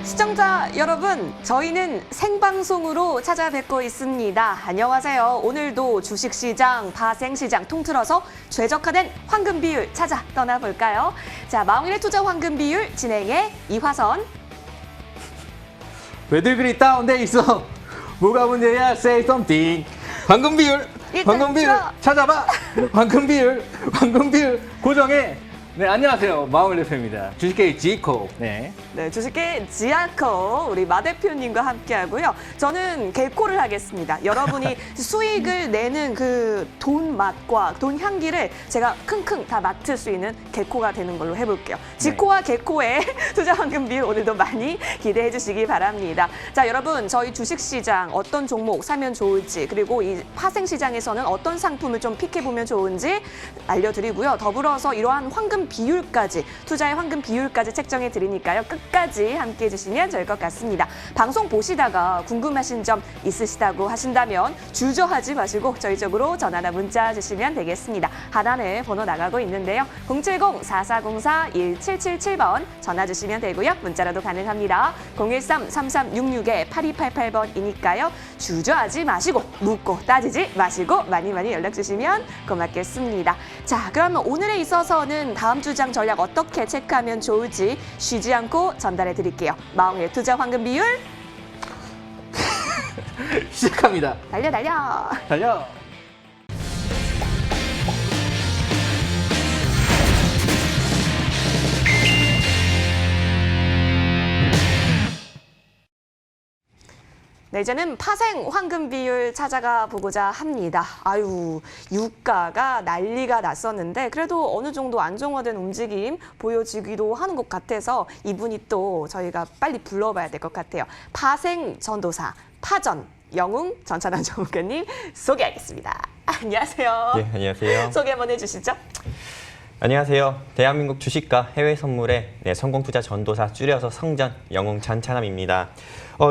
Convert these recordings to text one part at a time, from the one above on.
시청자 여러분, 저희는 생방송으로 찾아뵙고 있습니다. 안녕하세요. 오늘도 주식시장, 파생시장 통틀어서 최적화된 황금 비율 찾아 떠나볼까요? 자, 마음일의 투자 황금 비율 진행의 이화선. 왜들 그리 다운돼 있어? 뭐가 문제야? Say something. 황금 비율, 황금 비율 찾아봐. 황금 비율, 황금 비율 고정해. 네, 안녕하세요. 마음을 대표입니다. 주식계의 지코. 네. 네, 주식계 지아코 우리 마 대표님과 함께하고요. 저는 개코를 하겠습니다. 여러분이 수익을 내는 그 돈 맛과 돈 향기를 제가 킁킁 다 맡을 수 있는 개코가 되는 걸로 해볼게요. 지코와 개코의 투자 황금 비율 오늘도 많이 기대해 주시기 바랍니다. 자, 여러분 저희 주식시장 어떤 종목 사면 좋을지 그리고 이 파생시장에서는 어떤 상품을 좀 픽해보면 좋은지 알려드리고요. 더불어서 이러한 황금 비율까지 투자의 황금 비율까지 책정해 드리니까요. 끝까지 함께해 주시면 좋을 것 같습니다. 방송 보시다가 궁금하신 점 있으시다고 하신다면 주저하지 마시고 저희 쪽으로 전화나 문자 주시면 되겠습니다. 하단에 번호 나가고 있는데요. 070-4404-1777번 전화 주시면 되고요. 문자라도 가능합니다. 013-3366-8288번이니까요. 주저하지 마시고 묻고 따지지 마시고 많이 연락 주시면 고맙겠습니다. 자, 그러면 오늘에 있어서는 다음 주장 전략 어떻게 체크하면 좋을지 쉬지 않고 전달해 드릴게요. 마음의 투자 황금 비율 시작합니다. 달려. 달려. 네, 이제는 파생 황금 비율 찾아가 보고자 합니다. 아유, 유가가 난리가 났었는데 그래도 어느 정도 안정화된 움직임 보여지기도 하는 것 같아서 이분이 또 저희가 빨리 불러봐야 될 것 같아요. 파생 전도사, 파전, 영웅 전찬환 전문가님 소개하겠습니다. 안녕하세요. 네, 안녕하세요. 소개 한번 해주시죠. 안녕하세요. 대한민국 주식과 해외 선물의 성공 투자 전도사 줄여서 성전 영웅 전찬함입니다.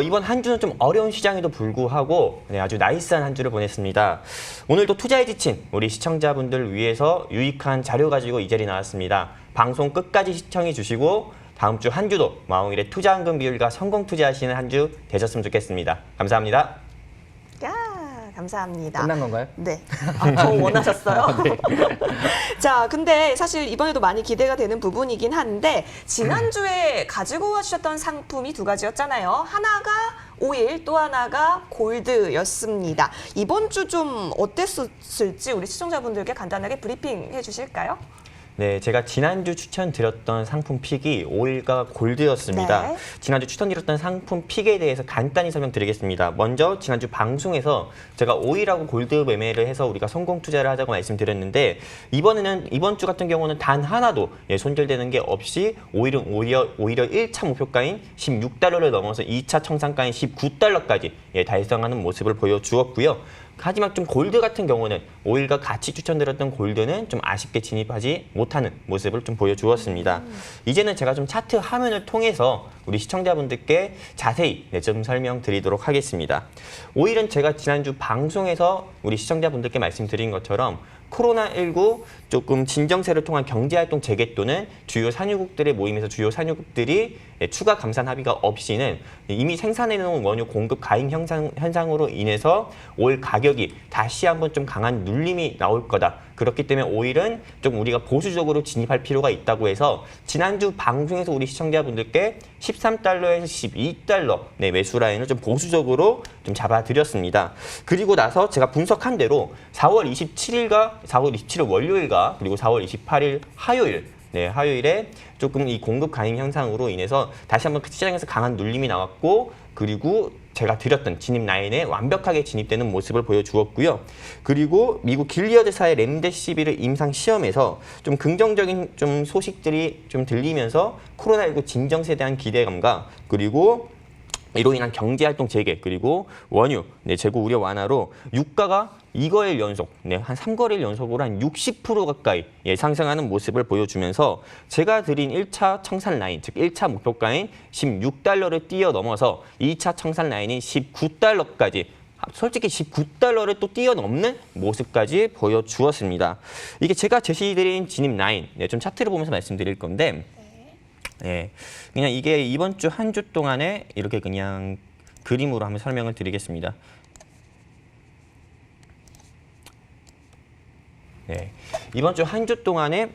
이번 한 주는 좀 어려운 시장에도 불구하고 아주 나이스한 한 주를 보냈습니다. 오늘도 투자에 지친 우리 시청자분들 위해서 유익한 자료 가지고 이 자리에 나왔습니다. 방송 끝까지 시청해 주시고 다음 주 한 주도 마음일의 투자 황금 비율과 성공 투자하시는 한 주 되셨으면 좋겠습니다. 감사합니다. 야, 감사합니다. 끝난 건가요? 네. 더 원하셨어요? 네. 자, 근데 사실 이번에도 많이 기대가 되는 부분이긴 한데 지난주에 가지고 와주셨던 상품이 두 가지였잖아요. 하나가 오일, 또 하나가 골드였습니다. 이번 주 좀 어땠을지 우리 시청자분들께 간단하게 브리핑 해주실까요? 네, 제가 지난주 추천드렸던 상품 픽이 오일과 골드였습니다. 네. 지난주 추천드렸던 상품 픽에 대해서 간단히 설명드리겠습니다. 먼저 지난주 방송에서 제가 오일하고 골드 매매를 해서 우리가 성공 투자를 하자고 말씀드렸는데 이번 주 같은 경우는 단 하나도 손절되는 게 없이 오히려 1차 목표가인 16달러를 넘어서 2차 청산가인 19달러까지 달성하는 모습을 보여주었고요. 하지만 좀 골드 같은 경우는 오일과 같이 추천드렸던 골드는 좀 아쉽게 진입하지 못하는 모습을 좀 보여주었습니다. 이제는 제가 좀 차트 화면을 통해서 우리 시청자분들께 자세히 좀 설명드리도록 하겠습니다. 오일은 제가 지난주 방송에서 우리 시청자분들께 말씀드린 것처럼 코로나19 조금 진정세를 통한 경제활동 재개 또는 주요 산유국들의 모임에서 주요 산유국들이 추가 감산 합의가 없이는 이미 생산해놓은 원유 공급 가임 현상으로 인해서 오일 가격이 다시 한번 좀 강한 눌림이 나올 거다. 그렇기 때문에 오일은 좀 우리가 보수적으로 진입할 필요가 있다고 해서 지난주 방송에서 우리 시청자분들께 13달러에서 12달러 매수 라인을 좀 보수적으로 좀 잡아드렸습니다. 그리고 나서 제가 분석한 대로 4월 27일 월요일과 그리고 4월 28일 화요일에 조금 이 공급 가임 현상으로 인해서 다시 한번 시장에서 강한 눌림이 나왔고 그리고 제가 드렸던 진입 라인에 완벽하게 진입되는 모습을 보여주었고요. 그리고 미국 길리어드사의 렘데시비르 임상 시험에서 좀 긍정적인 좀 소식들이 좀 들리면서 코로나19 진정세에 대한 기대감과 그리고 이로 인한 경제활동 재개 그리고 원유 재고 우려 완화로 유가가 2거래일 연속, 한 3거래일 연속으로 한 60% 가까이 상승하는 모습을 보여주면서 제가 드린 1차 청산 라인, 즉 1차 목표가인 16달러를 뛰어넘어서 2차 청산 라인인 19달러까지 솔직히 19달러를 또 뛰어넘는 모습까지 보여주었습니다. 이게 제가 제시드린 진입 라인, 좀 차트를 보면서 말씀드릴 건데 예, 그냥 이게 이번 주 한 주 동안에 이렇게 그냥 그림으로 한번 설명을 드리겠습니다. 네, 이번 주 한 주 동안에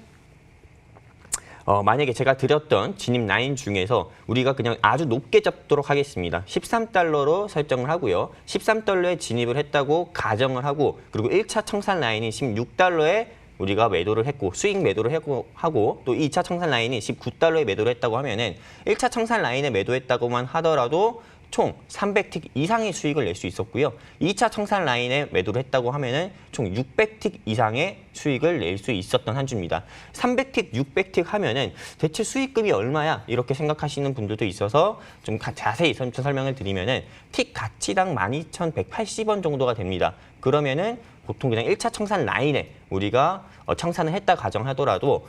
만약에 제가 드렸던 진입 라인 중에서 우리가 그냥 아주 높게 잡도록 하겠습니다. 13달러로 설정을 하고요. 13달러에 진입을 했다고 가정을 하고 그리고 1차 청산 라인이 16달러에 우리가 매도를 했고 수익 매도를 하고 또 2차 청산 라인이 19달러에 매도를 했다고 하면은 1차 청산 라인에 매도했다고만 하더라도 총 300틱 이상의 수익을 낼 수 있었고요. 2차 청산 라인에 매도를 했다고 하면은 총 600틱 이상의 수익을 낼 수 있었던 한 주입니다. 300틱, 600틱 하면은 대체 수익금이 얼마야? 이렇게 생각하시는 분들도 있어서 좀 자세히 설명을 드리면은 틱 가치당 12,180원 정도가 됩니다. 그러면은 보통 그냥 1차 청산 라인에 우리가 청산을 했다 가정하더라도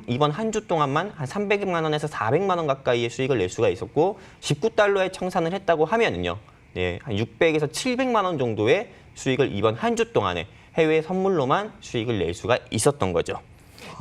이번 한 주 동안만 한 300만 원에서 400만 원 가까이의 수익을 낼 수가 있었고 19달러에 청산을 했다고 하면은요. 네, 한 600에서 700만 원 정도의 수익을 이번 한 주 동안에 해외 선물로만 수익을 낼 수가 있었던 거죠.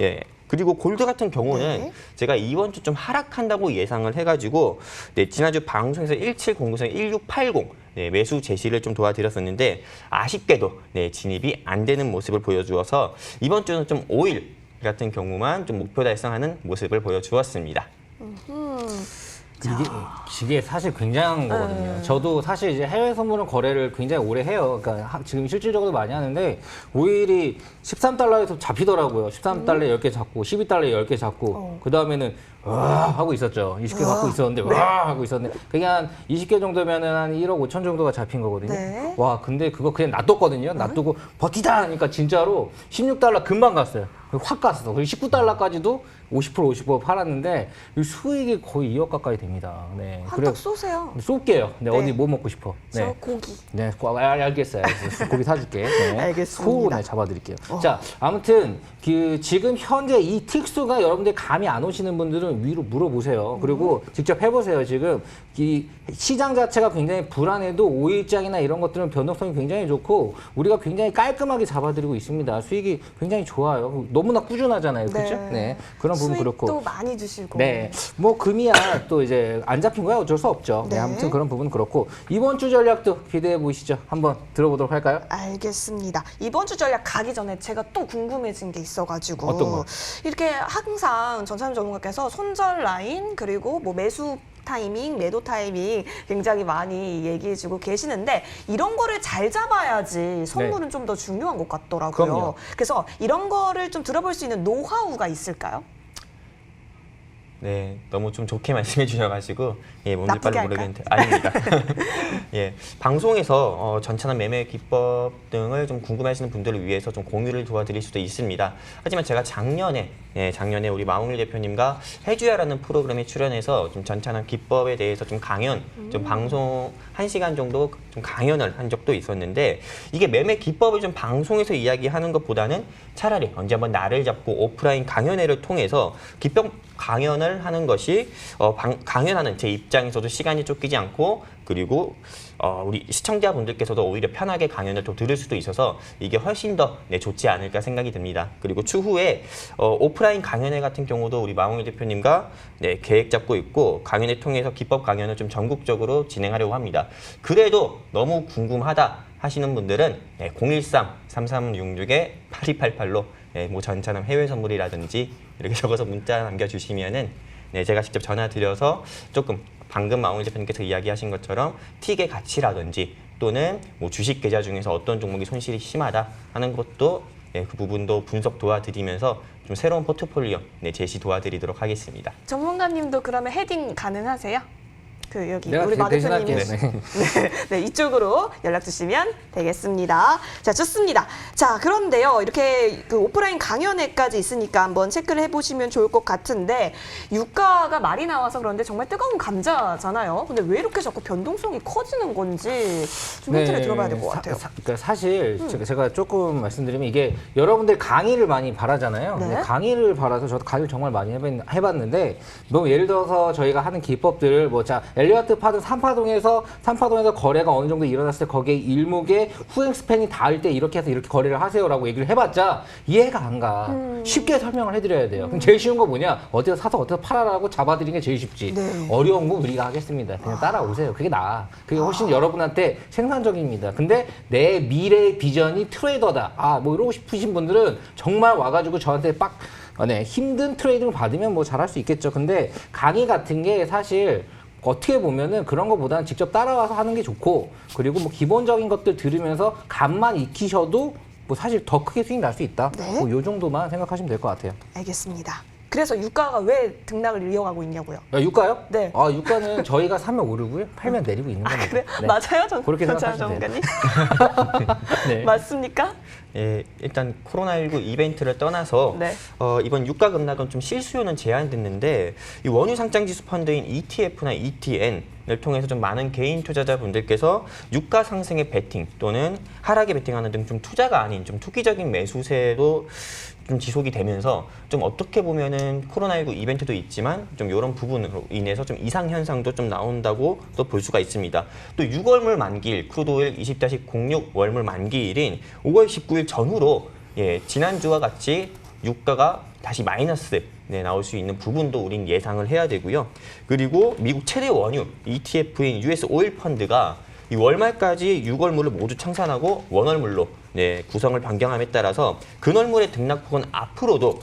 예. 그리고 골드 같은 경우는 네. 제가 이번 주 좀 하락한다고 예상을 해가지고 네, 지난주 방송에서 1709에서 1680 네, 매수 제시를 좀 도와드렸었는데 아쉽게도 네, 진입이 안 되는 모습을 보여주어서 이번 주는 좀 5일 같은 경우만 좀 목표 달성하는 모습을 보여주었습니다. 이게 사실 굉장한 거거든요. 저도 사실 이제 해외 선물은 거래를 굉장히 오래 해요. 그러니까 지금 실질적으로 많이 하는데 오일이 13달러에서 잡히더라고요. 13달러에 10개 잡고 12달러에 10개 잡고 그 다음에는 와 하고 있었죠. 20개 갖고 있었는데 와 하고 있었는데 그게 한 20개 정도면은 한 1억 5천 정도가 잡힌 거거든요. 네. 와 근데 그거 그냥 놔뒀거든요. 놔두고 버티다 하니까 진짜로 16달러 금방 갔어요. 확 갔어. 그리고 19달러까지도 50% 팔았는데 이 수익이 거의 2억 가까이 됩니다. 네. 한턱 쏘세요. 쏠게요. 네, 네. 어디 뭐 먹고 싶어? 저 네. 고기. 네, 알겠어요. 고기 사줄게. 네. 알겠습니다. 소 네, 잡아드릴게요. 자, 아무튼 지금 현재 이 틱수가 여러분들 감이 안 오시는 분들은 위로 물어보세요. 그리고 직접 해보세요. 지금 이 시장 자체가 굉장히 불안해도 5일장이나 이런 것들은 변동성이 굉장히 좋고 우리가 굉장히 깔끔하게 잡아드리고 있습니다. 수익이 굉장히 좋아요. 너무나 꾸준하잖아요. 그렇죠? 네. 그런 부분 수익도 그렇고. 많이 주시고. 네, 뭐 금이야 또 이제 안 잡힌 거야 어쩔 수 없죠. 네, 네. 아무튼 그런 부분은 그렇고 이번 주 전략도 기대해 보시죠. 한번 들어보도록 할까요? 알겠습니다. 이번 주 전략 가기 전에 제가 또 궁금해진 게 있어가지고 어떤 거? 이렇게 항상 전찬 전문가께서 손절 라인 그리고 뭐 매수 타이밍, 매도 타이밍 굉장히 많이 얘기해주고 계시는데 이런 거를 잘 잡아야지 선물은 좀 더 중요한 것 같더라고요. 그럼요. 그래서 이런 거를 좀 들어볼 수 있는 노하우가 있을까요? 네, 너무 좀 좋게 말씀해 주셔가지고 예, 뭔지 나쁘게 빨리 모르겠는데 아닙니다. 예, 방송에서 전차나 매매 기법 등을 좀 궁금해하시는 분들을 위해서 좀 공유를 도와드릴 수도 있습니다. 하지만 제가 작년에 우리 마홍일 대표님과 해주야라는 프로그램에 출연해서 좀 전차나 기법에 대해서 좀 강연, 좀 방송 1시간 정도 좀 강연을 한 적도 있었는데 이게 매매 기법을 좀 방송에서 이야기하는 것보다는 차라리 언제 한번 날을 잡고 오프라인 강연회를 통해서 기법 강연을 하는 것이 강연하는 제 입장에서도 시간이 쫓기지 않고 그리고 우리 시청자분들께서도 오히려 편하게 강연을 또 들을 수도 있어서 이게 훨씬 더 좋지 않을까 생각이 듭니다. 그리고 추후에 오프라인 강연회 같은 경우도 우리 마홍일 대표님과 계획 잡고 있고 강연회 통해서 기법 강연을 좀 전국적으로 진행하려고 합니다. 그래도 너무 궁금하다 하시는 분들은 013-3366-8288로 뭐 전차남 해외 선물이라든지 이렇게 적어서 문자 남겨주시면은 제가 직접 전화 드려서 조금 방금 마홍일 대표님께서 이야기하신 것처럼 틱의 가치라든지 또는 뭐 주식 계좌 중에서 어떤 종목이 손실이 심하다 하는 것도 그 부분도 분석 도와드리면서 좀 새로운 포트폴리오 제시 도와드리도록 하겠습니다. 전문가님도 그러면 헤딩 가능하세요? 그 여기 내가 우리 마 대표님이 대신할게요. 네, 이쪽으로 연락 주시면 되겠습니다. 자, 좋습니다. 자, 그런데요, 이렇게 그 오프라인 강연회까지 있으니까 한번 체크를 해보시면 좋을 것 같은데 유가가 말이 나와서 그런데 정말 뜨거운 감자잖아요. 근데 왜 이렇게 자꾸 변동성이 커지는 건지 좀 힌트를 들어봐야 될 것 같아요. 그러니까 사실 제가 조금 말씀드리면 이게 여러분들 강의를 많이 바라잖아요. 네. 근데 강의를 바라서 저도 강의를 정말 많이 해봤는데 뭐 예를 들어서 저희가 하는 기법들을 엘리어트 파동 3파동에서 거래가 어느 정도 일어났을 때 거기에 일목의 후행 스팬이 닿을 때 이렇게 해서 이렇게 거래를 하세요라고 얘기를 해봤자 이해가 안 가. 쉽게 설명을 해드려야 돼요. 그럼 제일 쉬운 거 뭐냐? 어디서 사서 어디서 팔아라고 잡아드리는 게 제일 쉽지. 네. 어려운 거 우리가 하겠습니다. 그냥 따라오세요. 그게 나아. 그게 훨씬 여러분한테 생산적입니다. 근데 내 미래의 비전이 트레이더다. 뭐 이러고 싶으신 분들은 정말 와가지고 저한테 힘든 트레이딩을 받으면 뭐 잘할 수 있겠죠. 근데 강의 같은 게 사실 어떻게 보면은 그런 것보다는 직접 따라와서 하는 게 좋고, 그리고 뭐 기본적인 것들 들으면서 감만 익히셔도 뭐 사실 더 크게 수익 날 수 있다. 네. 뭐 요 정도만 생각하시면 될 것 같아요. 알겠습니다. 그래서 유가가 왜 등락을 이어가고 있냐고요? 유가요? 네. 유가는 저희가 사면 오르고요, 팔면 내리고 있는 겁니다. 그래? 네. 맞아요? 그렇게 전찬 생각하시면 돼요. 전문가님? 네. 맞습니까? 예, 일단 코로나19 이벤트를 떠나서 네. 이번 유가 급락은 좀 실수요는 제한됐는데 이 원유 상장 지수 펀드인 ETF나 ETN을 통해서 좀 많은 개인 투자자분들께서 유가 상승에 베팅 또는 하락에 베팅하는 등 좀 투자가 아닌 좀 투기적인 매수세도 좀 지속이 되면서 좀 어떻게 보면은 코로나19 이벤트도 있지만 좀 이런 부분으로 인해서 좀 이상 현상도 좀 나온다고 또 볼 수가 있습니다. 또 6월물 만기일 크루드오일 20-06 월물 만기일인 5월 19일 전후로 지난주와 같이 유가가 다시 마이너스 나올 수 있는 부분도 우린 예상을 해야 되고요. 그리고 미국 최대 원유 ETF인 US 오일 펀드가 이 월말까지 6월물을 모두 청산하고 원월물로 구성을 변경함에 따라서 근월물의 등락폭은 앞으로도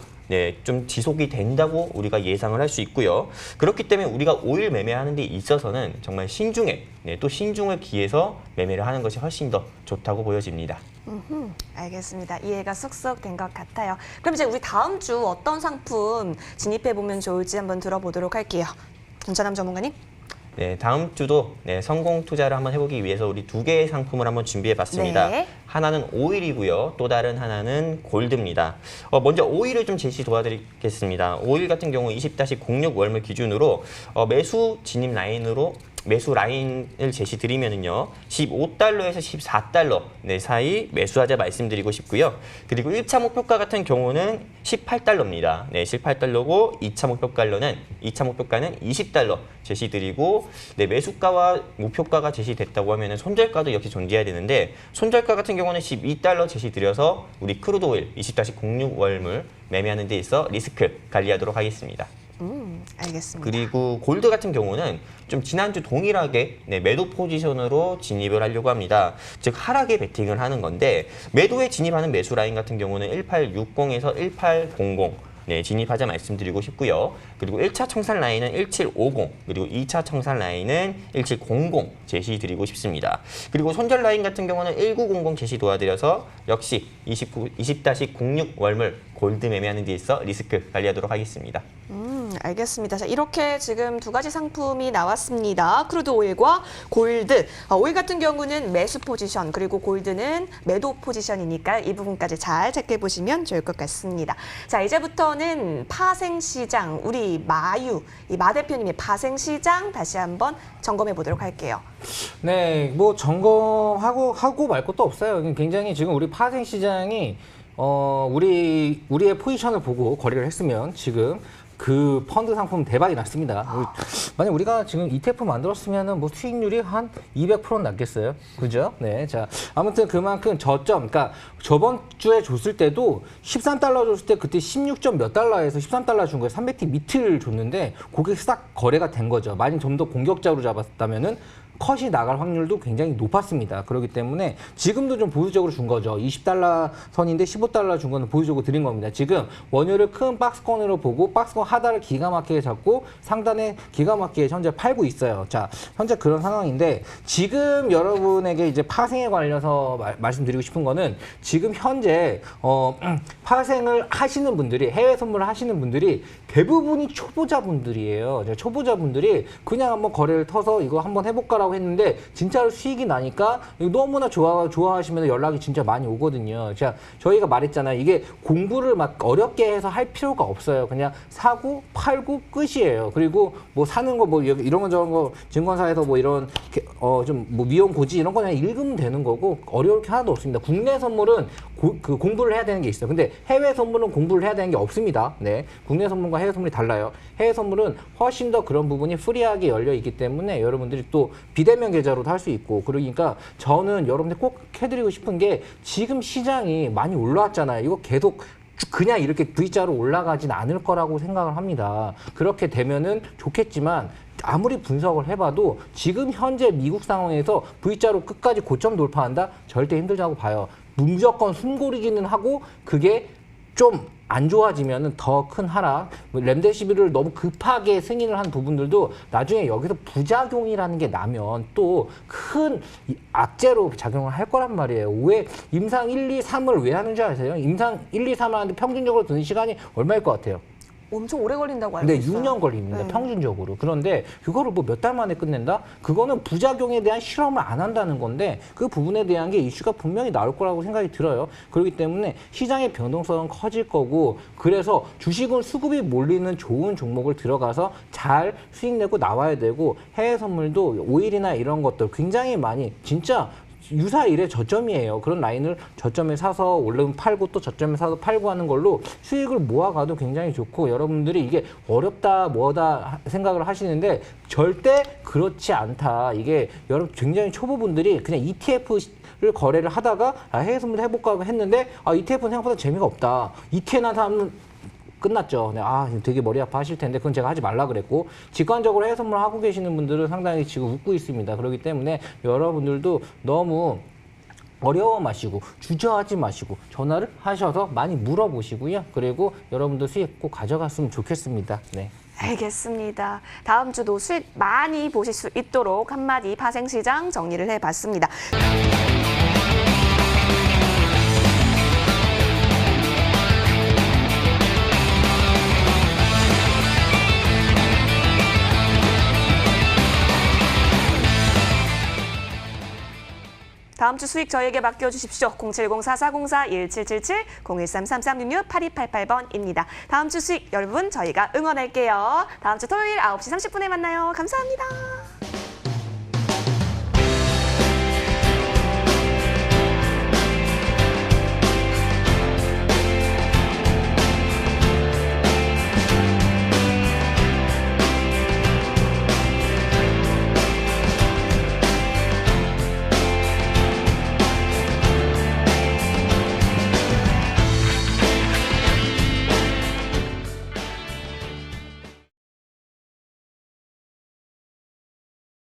좀 지속이 된다고 우리가 예상을 할 수 있고요. 그렇기 때문에 우리가 오일 매매하는 데 있어서는 정말 신중에 또 신중을 기해서 매매를 하는 것이 훨씬 더 좋다고 보여집니다. 알겠습니다. 이해가 쏙쏙 된 것 같아요. 그럼 이제 우리 다음 주 어떤 상품 진입해 보면 좋을지 한번 들어보도록 할게요. 전찬남 전문가님. 네, 다음 주도 성공 투자를 한번 해보기 위해서 우리 두 개의 상품을 한번 준비해봤습니다. 네. 하나는 오일이고요. 또 다른 하나는 골드입니다. 먼저 오일을 좀 제시 도와드리겠습니다. 오일 같은 경우 20-06 월물 기준으로 매수 진입 라인으로 매수 라인을 제시 드리면은요. 15달러에서 14달러 사이 매수하자 말씀드리고 싶고요. 그리고 1차 목표가 같은 경우는 18달러입니다. 18달러고 2차 목표가는 20달러 제시 드리고 매수가와 목표가가 제시됐다고 하면은 손절가도 역시 존재해야 되는데 손절가 같은 경우는 12달러 제시 드려서 우리 크루드 오일 20-06 월물 매매하는 데 있어 리스크 관리하도록 하겠습니다. 알겠습니다. 그리고 골드 같은 경우는 좀 지난주 동일하게 매도 포지션으로 진입을 하려고 합니다. 즉 하락에 베팅을 하는 건데 매도에 진입하는 매수 라인 같은 경우는 1860에서 1800 진입하자 말씀드리고 싶고요. 그리고 1차 청산 라인은 1750 그리고 2차 청산 라인은 1700 제시 드리고 싶습니다. 그리고 손절 라인 같은 경우는 1900 제시 도와드려서 역시 20-06 월물 골드 매매하는 데 있어 리스크 관리하도록 하겠습니다. 알겠습니다. 자, 이렇게 지금 두 가지 상품이 나왔습니다. 크루드 오일과 골드. 오일 같은 경우는 매수 포지션, 그리고 골드는 매도 포지션이니까 이 부분까지 잘 체크해 보시면 좋을 것 같습니다. 자, 이제부터는 파생시장, 우리 마유, 이 마 대표님의 파생시장 다시 한번 점검해 보도록 할게요. 네, 뭐 점검하고 말 것도 없어요. 굉장히 지금 우리 파생 시장이 우리의 포지션을 보고 거래를 했으면 지금 그 펀드 상품 대박이 났습니다. 만약 우리가 지금 ETF 만들었으면은 뭐 수익률이 한 200%는 났겠어요. 그죠? 네. 자, 아무튼 그만큼 그러니까 저번 주에 줬을 때도 13달러 줬을 때 그때 16점 몇 달러에서 13달러 준 거예요. 300T 밑을 줬는데 그게 싹 거래가 된 거죠. 만약 좀 더 공격적으로 잡았다면은 컷이 나갈 확률도 굉장히 높았습니다. 그렇기 때문에 지금도 좀 보수적으로 준 거죠. 20달러 선인데 15달러 준 거는 보수적으로 드린 겁니다. 지금 원유를 큰 박스권으로 보고 박스권 하단을 기가 막히게 잡고 상단에 기가 막히게 현재 팔고 있어요. 자, 현재 그런 상황인데 지금 여러분에게 이제 파생에 관련해서 말씀드리고 싶은 거는 지금 현재 파생을 하시는 분들이 해외 선물을 하시는 분들이 대부분이 초보자분들이에요. 초보자분들이 그냥 한번 거래를 터서 이거 한번 해볼까라고 했는데 진짜로 수익이 나니까 너무나 좋아하시면 연락이 진짜 많이 오거든요. 자, 저희가 말했잖아요. 이게 공부를 막 어렵게 해서 할 필요가 없어요. 그냥 사고 팔고 끝이에요. 그리고 뭐 사는 거 뭐 이런 거 저런 거 증권사에서 뭐 이런 좀 뭐 미용 고지 이런 거 그냥 읽으면 되는 거고 어려울 게 하나도 없습니다. 국내 선물은 공부를 해야 되는 게 있어요. 근데 해외 선물은 공부를 해야 되는 게 없습니다. 네, 국내 선물과 해외 선물이 달라요. 해외 선물은 훨씬 더 그런 부분이 프리하게 열려 있기 때문에 여러분들이 또 비대면 계좌로도 할 수 있고, 그러니까 저는 여러분들 꼭 해드리고 싶은 게 지금 시장이 많이 올라왔잖아요. 이거 계속 그냥 이렇게 V자로 올라가진 않을 거라고 생각을 합니다. 그렇게 되면은 좋겠지만 아무리 분석을 해봐도 지금 현재 미국 상황에서 V자로 끝까지 고점 돌파한다? 절대 힘들다고 봐요. 무조건 숨고르기는 하고 그게 좀 안 좋아지면 더 큰 하락, 렘데시비를 너무 급하게 승인을 한 부분들도 나중에 여기서 부작용이라는 게 나면 또 큰 악재로 작용을 할 거란 말이에요. 왜 임상 1, 2, 3을 왜 하는 줄 아세요? 임상 1, 2, 3을 하는데 평균적으로 드는 시간이 얼마일 것 같아요? 엄청 오래 걸린다고 알고 네, 있어요. 6년 걸립니다. 네. 평균적으로. 그런데 그거를 뭐 몇 달 만에 끝낸다? 그거는 부작용에 대한 실험을 안 한다는 건데 그 부분에 대한 게 이슈가 분명히 나올 거라고 생각이 들어요. 그렇기 때문에 시장의 변동성은 커질 거고, 그래서 주식은 수급이 몰리는 좋은 종목을 들어가서 잘 수익 내고 나와야 되고, 해외 선물도 오일이나 이런 것들 굉장히 많이 진짜 유사일의 저점이에요. 그런 라인을 저점에 사서 올르면 팔고 또 저점에 사서 팔고 하는 걸로 수익을 모아가도 굉장히 좋고, 여러분들이 이게 어렵다 뭐다 생각을 하시는데 절대 그렇지 않다. 이게 여러분 굉장히 초보분들이 그냥 ETF를 거래를 하다가 해외 선물 해볼까 했는데 ETF는 생각보다 재미가 없다. ETF나 사면 끝났죠. 네, 되게 머리 아파 하실 텐데 그건 제가 하지 말라 그랬고, 직관적으로 해외 선물 하고 계시는 분들은 상당히 지금 웃고 있습니다. 그렇기 때문에 여러분들도 너무 어려워 마시고 주저하지 마시고 전화를 하셔서 많이 물어보시고요. 그리고 여러분들 수익 꼭 가져갔으면 좋겠습니다. 네. 알겠습니다. 다음 주도 수익 많이 보실 수 있도록 한마디 파생시장 정리를 해봤습니다. 다음 주 수익 저에게 맡겨주십시오. 070-4404-1777, 013-3366-8288번입니다. 다음 주 수익 여러분 저희가 응원할게요. 다음 주 토요일 9시 30분에 만나요. 감사합니다.